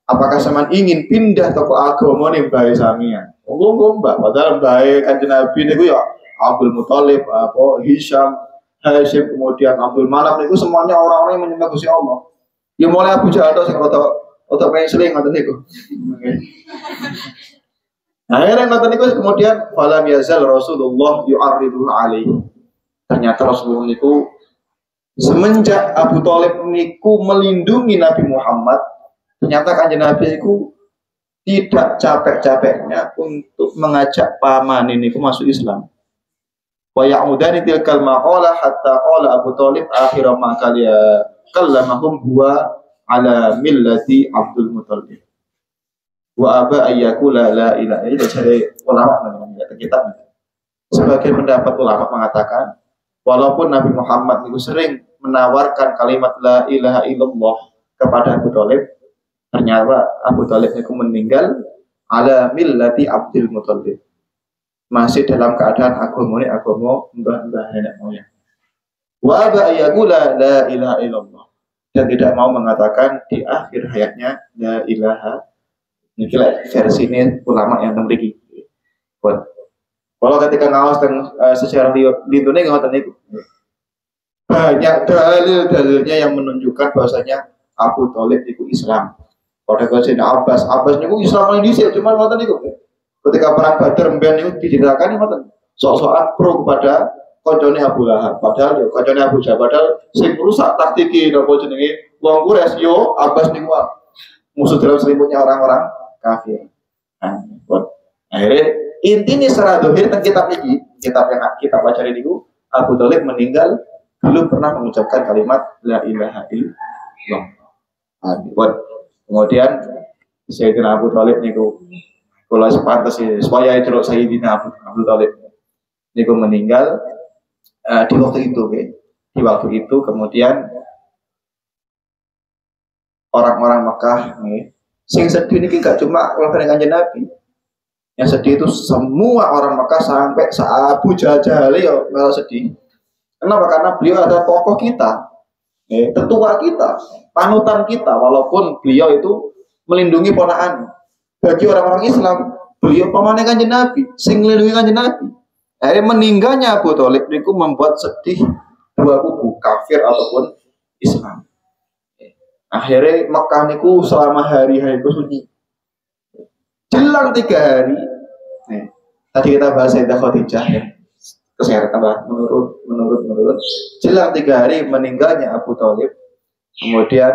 apakah sampean ingin pindah ke agama ning bae samian? Monggo Mbak, padahal bae Kanjeng Nabi niku ya Abdul Muthalib, Hisham, Hashim, kemudian Abdul Manaf niku semuanya orang-orang yang menyembah Gusti Allah. Ya mulai Abu Jahal sing rada penseling ngoten niku. Akhirnya ngoten niku kemudian falam yazal Rasulullah yu'arridu alaihi. Ternyata Rasulullah niku semenjak Abu Thalib niku melindungi Nabi Muhammad, ternyata Kanjeng Nabi niku tidak capek-capeknya untuk mengajak paman niku masuk Islam. Wa ya'udani tilkal maqala hatta qala Abu Thalib akhir ma kallamahum huwa ala millati Abdul Muthalib. Wa aba ayyakula la ilaha illallah. Dari ulama mengenai kitab. Sebagian pendapat ulama mengatakan walaupun Nabi Muhammad itu sering menawarkan kalimat la ilaha illallah kepada Abu Thalib, ternyata Abu Thalib itu meninggal ala millati Abdul Muthalib. Masih dalam keadaan agama mbah-mbah nenek moyang. Wa aba ayyakula la ilaha illallah, dan tidak mau mengatakan di akhir hayatnya la ilaha. Ini versi ini ulama yang memiliki. Kalau ketika ngawas secara lindungi ngoten niku banyak dalil-dalilnya yang menunjukkan bahwasanya Abu Thalib itu Islam. Pada Sayyidina Abbas niku Islam Indonesia cuma ngoten niku. Ketika perang Badar mben niku diceritakan ngoten. Sok-sokan pro kepada koncone Abu Lahab, padahal yo koncone Abu Jahal, padahal sing rusak taktiki napa jenenge wong Quraisy yo Abbas niku musuh dalam selimutnya orang-orang kafir. Nah, akhirnya Intinya secara dohir tentang kitab ini, kitab yang kita baca ini, Abu Thalib meninggal belum pernah mengucapkan kalimat la ilaha illallah. Kemudian Sayyidina Abu Thalib niku kula sepantas supaya celuk Sayyidina Abu Thalib niku meninggal di waktu itu, di waktu itu kemudian orang-orang Mekah sing sedih niki gak cuma oleh Kanjeng Nabi. Yang sedih itu semua orang Mekah sampai Abu Jahal ya malah sedih. Kenapa? Karena beliau adalah tokoh kita, tetua kita, panutan kita. Walaupun beliau itu melindungi ponakan. Bagi orang-orang Islam, beliau pamane Kanjeng Nabi, sing melindungi Kanjeng Nabi. Akhirnya meninggalnya Abu Thalib itu membuat sedih dua kubu, kafir ataupun Islam. Akhirnya Mekah niku selama hari-hari itu sunyi. Jelang 3 hari, tadi kita bahas Sayyidah Khadijah ya, kesehatan menurut. Jelang 3 hari meninggalnya Abu Thalib, kemudian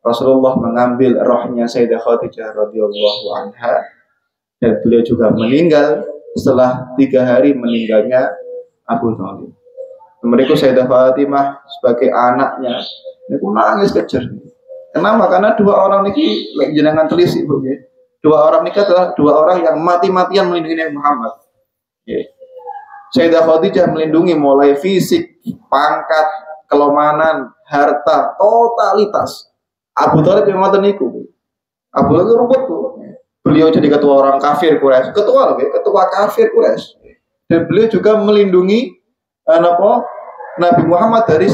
Rasulullah mengambil rohnya Sayyidah Khadijah radhiyallahu anha dan beliau juga meninggal setelah 3 hari meninggalnya Abu Thalib. Mereka Sayyidah Fatimah sebagai anaknya, niku nangis kejer. Kenapa? Karena 2 orang niki jenengan telisik Bu ya. 2 orang niki adalah 2 orang yang mati-matian melindungi Nabi Muhammad. Ya. Sayyidah Khadijah melindungi mulai fisik, pangkat, kelemahan, harta, totalitas. Abu Thalib yang ngoten niku. Abu Thalib rumput Bu. Beliau jadi ketua orang kafir Quraisy, ketua kafir Quraisy. Dan beliau juga melindungi Nabi Muhammad dari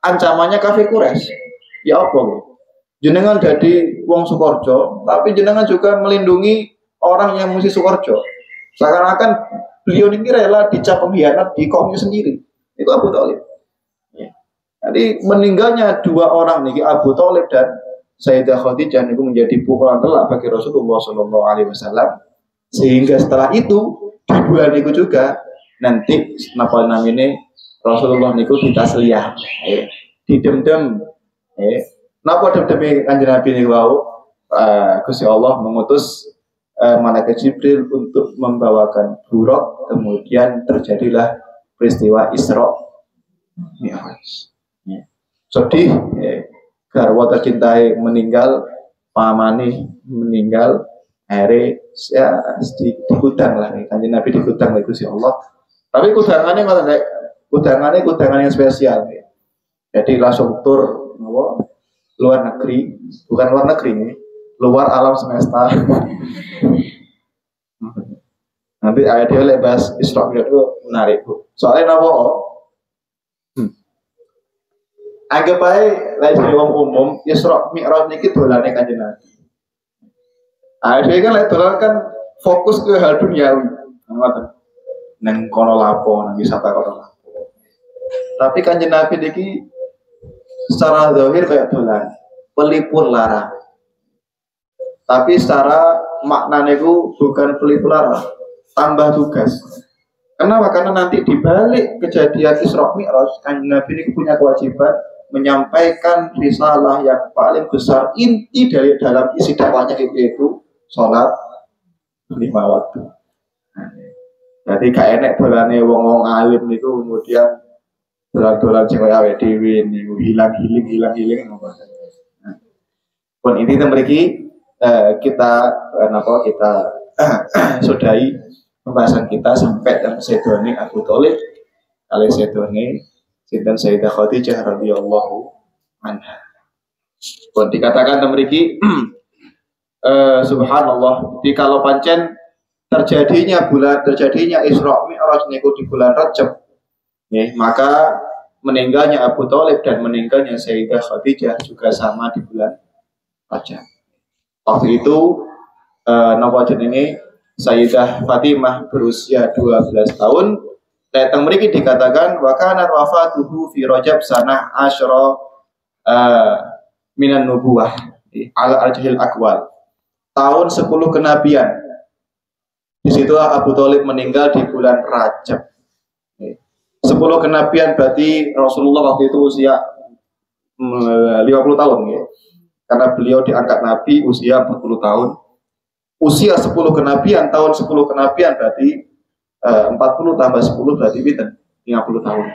ancamannya kafir Quraisy. Ya apa? Jenengan jadi wong Sukorjo, tapi jenengan juga melindungi orang yang musuh Sukorjo. Seakan-akan beliau ini rela dicap pengkhianat di kaumnya sendiri. Itu Abu Thalib. Ya. Jadi meninggalnya 2 orang nih, Abu Thalib dan Sayyidah Khadijah itu menjadi pukulan telak bagi Rasulullah SAW. Sehingga setelah itu di bulan itu juga nanti namanya Rasulullah niku ditasliyah, didem-dem, napa dem-deme Kanjeng Nabi niku wau, Gusti Allah mengutus malaikat Jibril untuk membawakan buruk, kemudian terjadilah peristiwa Isra Mi'raj. Sedih, garwa tercintai meninggal, pamane meninggal, akhirnya ya di gudang lah, Kanjeng Nabi di gudang itu Gusti Allah. Tapi kudangannya ngoten nek kudangan yang spesial. Jadi langsung tur luar negeri, bukan luar negeri nih, luar alam semesta. Nanti ayat dia lebas Isra Mi'raj itu menarik Bu. Soalnya napa? Anggap aja lain wong umum Isra Mi'raj niki dolane Kanjeng Nabi. Ayat dia kan dolan kan fokus ke hal duniawi. Ngoten. Neng kono lapo, nang wisata kono lapo. Tapi Kanjeng Nabi niki secara zahir kayak dolan, pelipur lara. Tapi secara makna niku bukan pelipur lara, tambah tugas. Kenapa? Karena nanti di balik kejadian Isra Mi'raj, Kanjeng Nabi niku punya kewajiban menyampaikan risalah yang paling besar, inti dari dalam isi dakwahnya itu sholat 5 waktu. Jadi gak enek dolane wong-wong alim niku kemudian dolan-dolan sing kaya awake dhewe niku hilang-hiling ngono. Pun ini mriki kita sudahi pembahasan kita sampai yang sedone Abu Thalib kali sedone sinten Sayyidah Khadijah radhiyallahu anha. Pun dikatakan mriki subhanallah, kalau pancen terjadinya Isra Mi'raj niku di bulan Rajab, maka meninggalnya Abu Thalib dan meninggalnya Sayyidah Khadijah juga sama di bulan Rajab. Waktu itu napa jenenge Sayyidah Fatimah berusia 12 tahun. Datang mriki dikatakan wa kanat wafatuhu fi Rajab sanah asyra minan nubuwah ala arjihil aqwal. Tahun 10 kenabian. Di situ Abu Thalib meninggal di bulan Rajab. 10 kenabian berarti Rasulullah waktu itu usia 50 tahun ya. Karena beliau diangkat Nabi usia 40 tahun. usia 10 kenabian, tahun 10 kenabian berarti 40 tambah 10 berarti 50 tahun.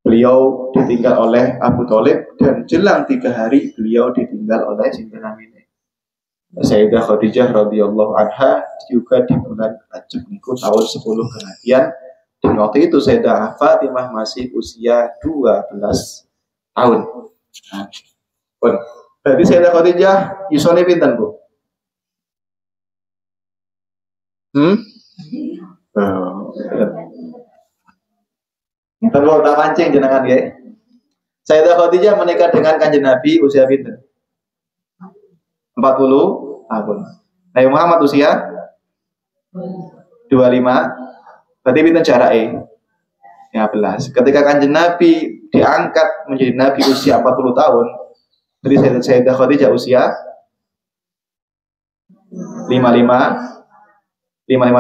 Beliau ditinggal oleh Abu Thalib dan jelang 3 hari beliau ditinggal oleh Sinten Amine. Sayyidah Khadijah radhiyallahu anha juga di bulan Rajab niku tahun 10 kenabian. Dan waktu itu Sayyidah Fatimah masih usia 12 tahun. Nah, berarti Sayyidah Khadijah yusone pinten, Bu? Kita mau tak mancing jenengan ya. Sayyidah Khadijah menikah dengan Kanjeng Nabi usia pinten? 40 tahun. Nabi Muhammad usia 25. Berarti pinten jarake? 15. Ketika Kanjeng Nabi diangkat menjadi Nabi usia 40 tahun, jadi Sayyidah Khadijah usia 55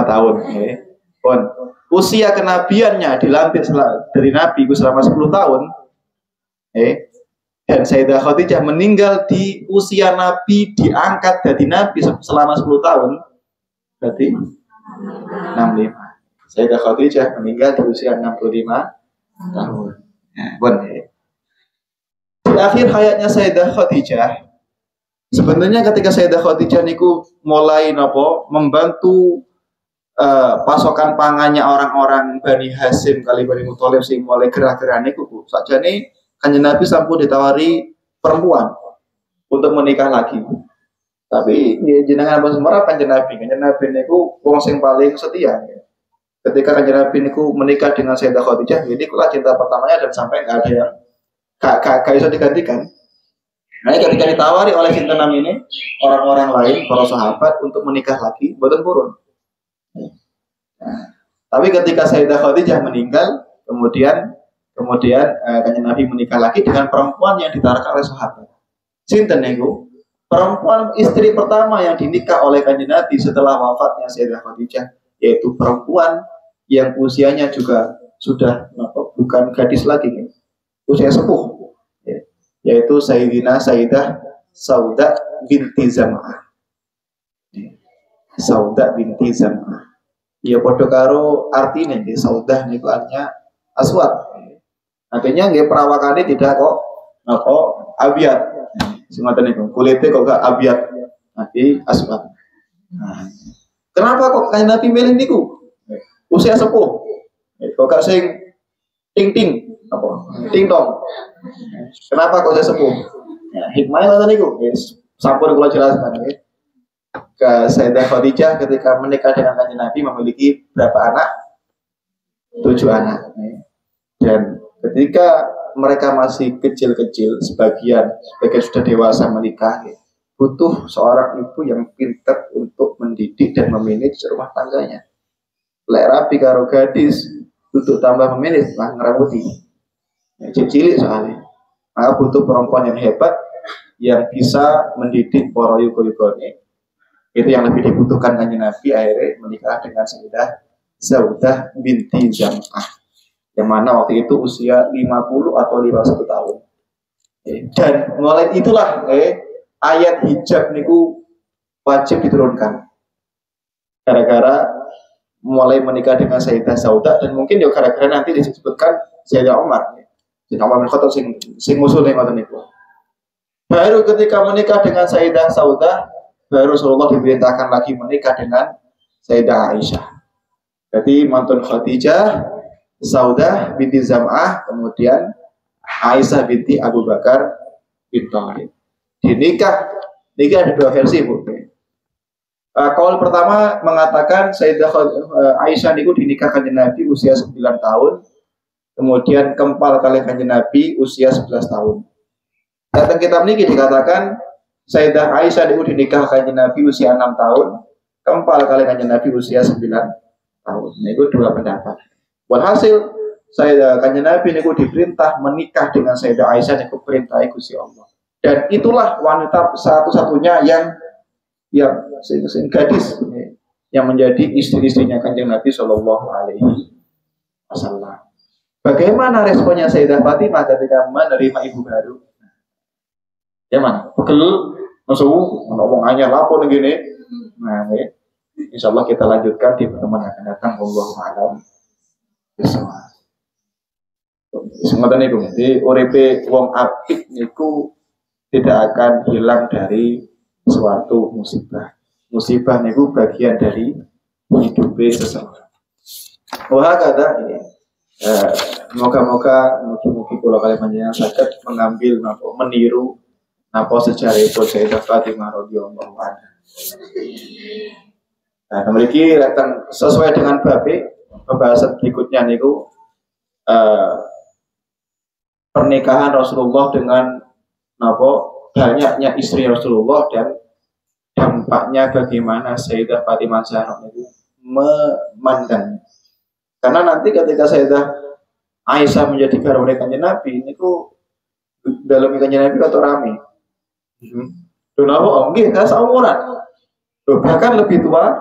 tahun. Okay. Pun usia kenabiannya dilantik dari Nabi selama 10 tahun. Dan Sayyidah Khadijah meninggal di usia Nabi diangkat dari Nabi selama 10 tahun. Berarti 65. Sayyidah Khadijah meninggal di usia 65 tahun. Di akhir hayatnya Sayyidah Khadijah, sebenarnya ketika Sayyidah Khadijah niku mulai membantu pasokan pangannya orang-orang Bani Hasyim kali Bani Muthalib sing mulai gerah-gerah niku Bu. Sakjane Kanjeng Nabi sampun ditawari perempuan untuk menikah lagi. Tapi ya jenengan apa semara Kanjeng Nabi niku wong sing paling setia. Ya. Ketika Kanjeng Nabi niku menikah dengan Sayyidah Khadijah, ini kulah cinta pertamanya dan sampai nggak ada yang gak bisa digantikan. Nah, ketika ditawari oleh Sinten ini orang-orang lain, para sahabat untuk menikah lagi, boten purun. Tapi ketika Sayyidah Khadijah meninggal, kemudian Kanjeng Nabi menikah lagi dengan perempuan yang ditarakan oleh sahabat. Sinten niku? Perempuan istri pertama yang dinikah oleh Kanjeng Nabi setelah wafatnya Sayyidah Khadijah, yaitu perempuan yang usianya juga sudah bukan gadis lagi, usia sepuh, yaitu Sayyidah Saudah binti Zam'ah. Saudah binti Zam'ah. Ya padha karo artine nggih Saudah niku artinya aswad. Artinya nggih perawakane tidak kok abyad. Semoten niku kulite kok gak abyad. Nanti aswad. Nah, kenapa kok Kanjeng Nabi milih niku? Usia sepuh. Kok gak sing ting-ting apa? Ting-tong. Kenapa kok usia sepuh? Ya, hikmahnya ngoten niku. Sampun kula jelaskan nggih. Ke Sayyidah Khadijah ketika menikah dengan Kanjeng Nabi memiliki berapa anak? 7 anak. Dan ketika mereka masih kecil-kecil, sebagian sudah dewasa menikah, butuh seorang ibu yang pintar untuk mendidik dan memanage rumah tangganya. Lek rapi karo gadis, untuk tambah memanage lah ngeramuti. Cilik soalnya. Maka butuh perempuan yang hebat yang bisa mendidik para yuga-yugane. Itu yang lebih dibutuhkan Kanjeng Nabi, akhirnya menikah dengan Sayyidah Saudah binti Zam'ah, yang mana waktu itu usia 50 atau 51 tahun. Dan mulai itulah ayat hijab niku wajib diturunkan. Gara-gara mulai menikah dengan Sayyidah Saudah, dan mungkin ya gara-gara nanti disebutkan Sayyidah Umar. Sayyidah Umar bin Khattab sing musuhnya ngoten niku. Baru ketika menikah dengan Sayyidah Saudah, baru Rasulullah diperintahkan lagi menikah dengan Sayyidah Aisyah. Jadi mantun Khadijah, Saudah binti Zam'ah, kemudian Aisyah binti Abu Bakar bin Thalib. Dinikah ada 2 versi, Bu. Kaul pertama mengatakan Sayyidah Aisyah niku dinikah Kanjeng Nabi usia 9 tahun, kemudian kempal kali Kanjeng Nabi usia 11 tahun. Datang kitab niki dikatakan Sayyidah Aisyah niku dinikah Kanjeng Nabi usia 6 tahun, kempal kali Kanjeng Nabi usia 9 tahun. Niku 2 pendapat. Walhasil Kanjeng Nabi niku diperintah menikah dengan Sayyidah Aisyah niku perintah Gusti Allah. Dan itulah wanita satu-satunya yang gadis yang menjadi istri-istrinya Kanjeng Nabi Shallallahu Alaihi Wasallam. Bagaimana responnya Sayyidah Fatimah ketika menerima ibu baru? Ya man, pegel Masuk ngomong anyar lapor gini. Nah, ya. Insya Allah kita lanjutkan di pertemuan yang akan datang. Wallahu a'lam bishawab. Semoga niku. Jadi uripe wong apik niku tidak akan hilang dari suatu musibah. Musibah niku bagian dari hidupnya seseorang. Wah kata ini. Moga-moga mungkin kalau kalian panjenengan saged mengambil meniru napa sejarah Sayyidah Fatimah radhiyallahu anha. Nah, memiliki akan sesuai dengan pembahasan berikutnya niku pernikahan Rasulullah dengan napa banyaknya istri Rasulullah dan dampaknya bagaimana Sayyidah Fatimah Zahra itu memandang. Karena nanti ketika Sayyidah Aisyah menjadi garwane Kanjeng Nabi niku dalam Kanjeng Nabi atau rame. Kenapa? Nggih, saumuran. Bahkan lebih tua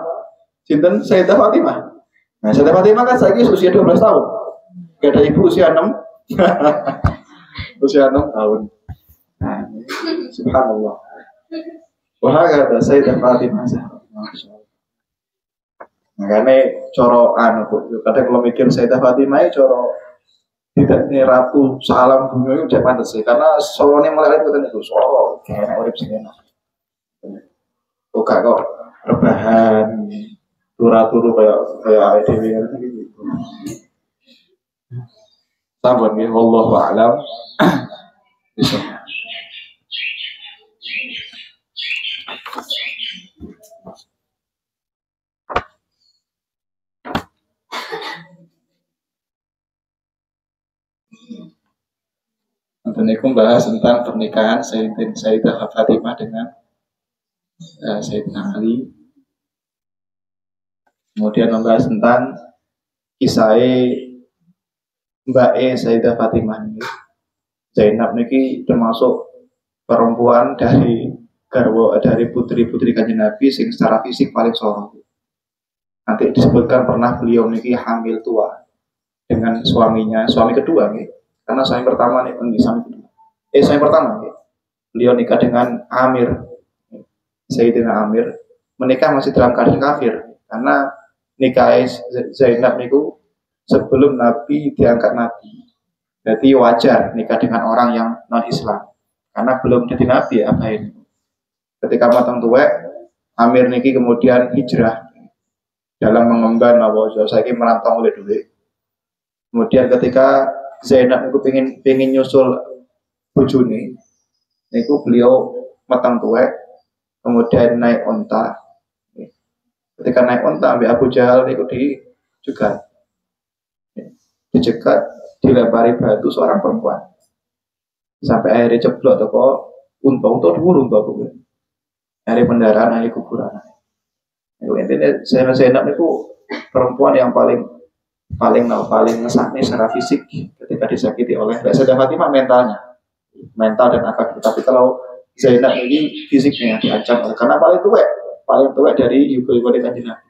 sinten Sayyidah Fatimah. Nah, Sayyidah Fatimah kan saiki usia 12 tahun. Gak ada ibu usia 6. Usia 6 tahun. Nah, subhanallah. Wah, kata Sayyidah Fatimah. Makanya coro anu kadang kalau mikir Sayyidah Fatimah coro tidak nih ratu salam dunia itu jangan pantas sih karena solonya mulai itu itu solo kayak urip sih enak. Bukan kok rebahan turu kayak dewi gitu. Sabar nih, wallahu a'lam. Bisa. Nanti aku bahas tentang pernikahan Sayyidah Fatimah dengan Sayyidina Ali. Kemudian membahas tentang kisah Mbak Sayyidah Fatimah ini. Zainab niki termasuk perempuan dari putri-putri Kanjeng Nabi sing secara fisik paling sorong. Nanti disebutkan pernah beliau niki hamil tua dengan suami kedua nih. Karena suami pertama nih suami pertama nih. Beliau nikah dengan Amir. Sayyidina Amir menikah masih dalam keadaan kafir karena nikah Zainab niku sebelum Nabi diangkat Nabi. Jadi wajar nikah dengan orang yang non-Islam karena belum jadi Nabi apa ini. Ketika matang tuwek, Amir niki kemudian hijrah dalam mengemban saya merantau oleh dulu. Kemudian ketika Zainab niku pengen nyusul bojone, niku beliau matang tuwek, kemudian naik onta. Ketika naik onta ambil Abu Jahal niku dicegat, dilempari batu seorang perempuan sampai akhirnya ceblok toko unta dulu dari pendaraan dari kuburan. Itu intinya Zainab itu perempuan yang paling ngesakni secara fisik ketika disakiti oleh Sayyidah Fatimah mental dan akal. Tapi kalau Zainab ini fisiknya yang diancam karena paling tua dari ibu-ibu Kanjeng Nabi.